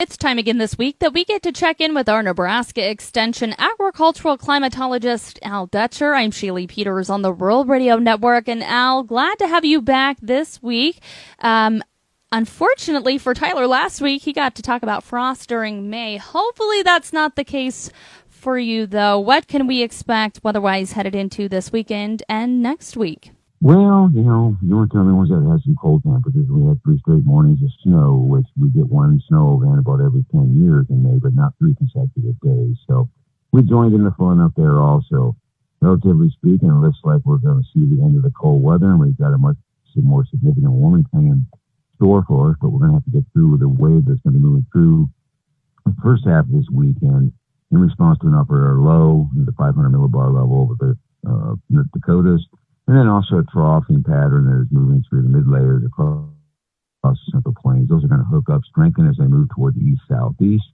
It's time again this week that we get to check in with our Nebraska Extension agricultural climatologist, Al Dutcher. I'm Sheely Peters on the Rural Radio Network. And Al, glad to have you back this week. Unfortunately for Tyler last week, he got to talk about frost during May. Hopefully that's not the case for you, though. What can we expect weather-wise headed into this weekend and next week? Well, you want to tell me ones that had some cold temperatures. We had 3 straight mornings of snow, which we get one snow event about every 10 years in May, but not 3 consecutive days. So we joined in the fun up there also. Relatively speaking, it looks like we're going to see the end of the cold weather, and we've got a much more significant warming plan in store for us, but we're going to have to get through the wave that's going to be moving through the first half of this weekend in response to an upper or low in the 500 millibar level over the Dakotas. And then also a troughing pattern that is moving through the mid-layers across the Central Plains. Those are going to hook up, strengthen as they move toward the east-southeast.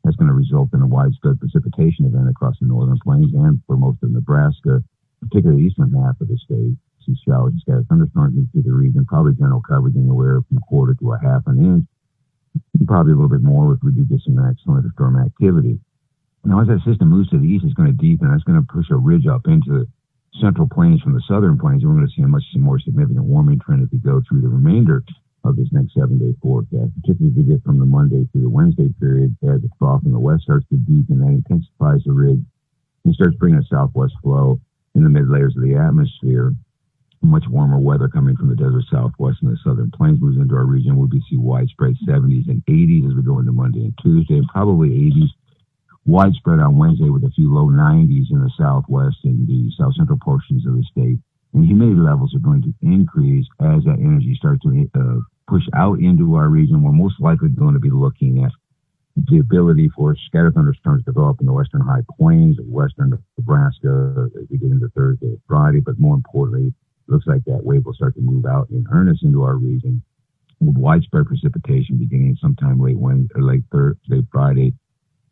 That's going to result in a widespread precipitation event across the northern plains and for most of Nebraska, particularly the eastern half of the state. See showers and scattered thunderstorms through the region, probably general coverage anywhere from a quarter to a half an inch. Probably a little bit more if we do get some excellent storm activity. Now, as that system moves to the east, it's going to deepen. It's going to push a ridge up into the Central Plains from the southern plains. We're going to see a much more significant warming trend as we go through the remainder of this next 7-day forecast, particularly as we get from the Monday through the Wednesday period. As the trough in the west starts to deepen, that intensifies the ridge and starts bringing a southwest flow in the mid layers of the atmosphere. Much warmer weather coming from the desert southwest and the southern plains moves into our region. We'll see widespread 70s and 80s as we go into Monday and Tuesday, and probably 80s widespread on Wednesday with a few low 90s in the southwest and the south central portions of the state. And humidity levels are going to increase as that energy starts to push out into our region. We're most likely going to be looking at the ability for scattered thunderstorms to develop in the western high plains of western Nebraska as we get into Thursday and Friday. But more importantly, it looks like that wave will start to move out in earnest into our region with widespread precipitation beginning sometime late Thursday, Friday,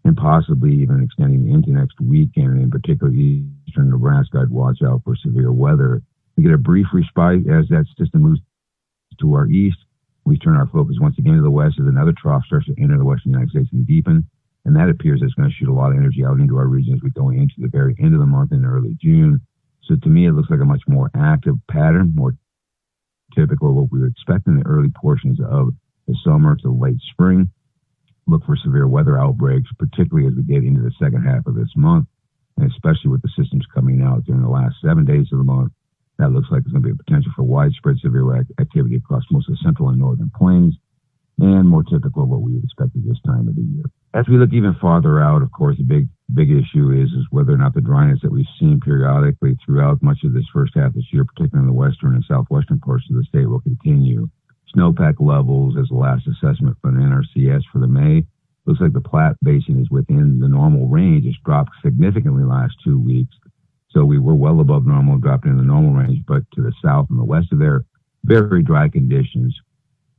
and possibly even extending into next weekend. And in particular, eastern Nebraska, I'd watch out for severe weather. We get a brief respite as that system moves to our east. We turn our focus once again to the west as another trough starts to enter the western United States and deepen. And that appears it's going to shoot a lot of energy out into our region as we go into the very end of the month in early June. So to me, it looks like a much more active pattern, more typical of what we would expect in the early portions of the summer to late spring. Look for severe weather outbreaks, particularly as we get into the second half of this month, and especially with the systems coming out during the last 7 days of the month. That looks like there's going to be a potential for widespread severe activity across most of the central and northern plains, and more typical of what we would expect at this time of the year. As we look even farther out, of course, the big issue is whether or not the dryness that we've seen periodically throughout much of this first half of this year, particularly in the western and southwestern portions of the state, will continue. Snowpack levels, as the last assessment from NRCS for the May, looks like the Platte Basin is within the normal range. It's dropped significantly the last 2 weeks. So we were well above normal, dropping in the normal range, but to the south and the west of there, very dry conditions.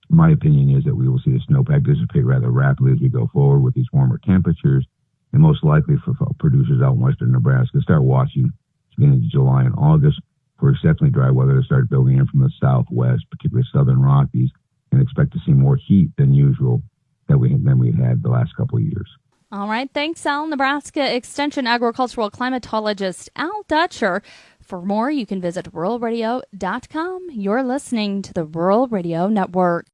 My opinion is that we will see the snowpack dissipate rather rapidly as we go forward with these warmer temperatures, and most likely for producers out in western Nebraska, start watching beginning of July and August for exceptionally dry weather to start building in from the southwest, particularly southern Rockies, and expect to see more heat than usual than we've had the last couple of years. All right. Thanks, Al. Nebraska Extension agricultural climatologist Al Dutcher. For more, you can visit ruralradio.com. You're listening to the Rural Radio Network.